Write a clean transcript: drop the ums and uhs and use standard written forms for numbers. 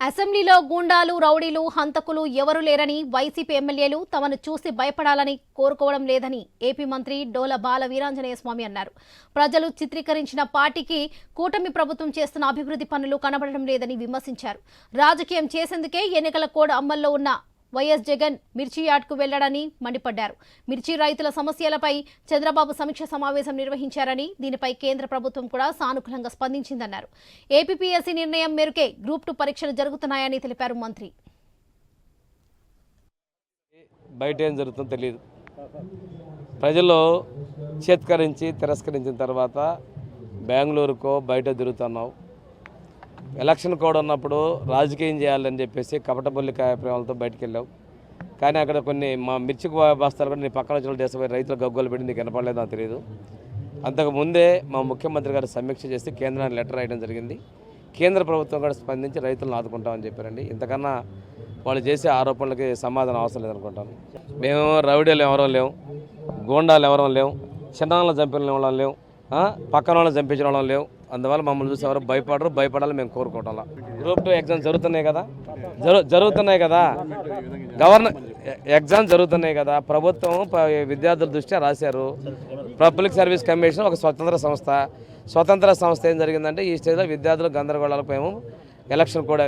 అసెంబ్లీలో గూండాలు రౌడీలు హంతకులు ఎవరు లేరని వైసీపీ ఎమ్మెల్యేలు తమను చూసి భయపడాలని కోరుకోవడం లేదని ఏపీ మంత్రి డోల బాల వీరాంజనేయ స్వామి అన్నారు. ప్రజలు చిత్రీకరించిన పార్టీకి కూటమి ప్రభుత్వం చేస్తున్న అభివృద్ధి పనులు కనబడడం లేదని విమర్శించారు. రాజకీయం చేసేందుకే ఎన్నికల కోడ్ అమల్లో ఉన్న వైఎస్ జగన్ మిర్చి యార్డ్కు వెళ్లాడని మండిపడ్డారు. మిర్చి రైతుల సమస్యలపై చంద్రబాబు సమీక్ష సమావేశం నిర్వహించారని, దీనిపై కేంద్ర ప్రభుత్వం కూడా సానుకూలంగా స్పందించిందన్నారు. ఏపీపీఎస్సీ నిర్ణయం మేరకే గ్రూప్ 2 పరీక్షలు జరుగుతున్నాయని తెలిపారు మంత్రి. బయట ఏం జరుగుతుందో తెలియదు. ప్రజలు చేత్కరించి తిరస్కరించిన తర్వాత బెంగళూరుకో బయట తిరుగుతున్నావు. ఎలక్షన్ కోడ్ ఉన్నప్పుడు రాజకీయం చేయాలని చెప్పేసి కపటబొల్లి కార్యక్రమాలతో బయటకు వెళ్ళావు. కానీ అక్కడ కొన్ని మా మిర్చి బస్తాలు కూడా నీ పక్కన వచ్చిన దేశపోయి రైతులు గగ్గోలు పెట్టి నీకు వినపడలేదు నాకు తెలియదు. అంతకుముందే మా ముఖ్యమంత్రి గారు సమీక్ష చేసి కేంద్రానికి లెటర్ రాయడం జరిగింది. కేంద్ర ప్రభుత్వం కూడా స్పందించి రైతులను ఆదుకుంటామని చెప్పారండి. ఇంతకన్నా వాళ్ళు చేసే ఆరోపణలకి సమాధానం అవసరం లేదనుకుంటాను. మేము రౌడీలు ఎవరో లేవు, గూండాలు ఎవరో లేవు, చిన్నాలను చంపిన వాళ్ళం లేవు, పక్కన వాళ్ళని చంపించిన వాళ్ళం లేవు. అందువల్ల మమ్మల్ని చూసి ఎవరు భయపడాలి మేము కోరుకోవటం. గ్రూప్ 2 ఎగ్జామ్స్ జరుగుతున్నాయి కదా, ఎగ్జామ్స్ జరుగుతున్నాయి కదా. ప్రభుత్వం విద్యార్థుల దృష్ట్యా రాశారు. పబ్లిక్ సర్వీస్ కమిషన్ ఒక స్వతంత్ర సంస్థ ఏం జరిగిందంటే ఈ స్టేజ్లో విద్యార్థులు గందరగోళాలపై ఎలక్షన్ కూడా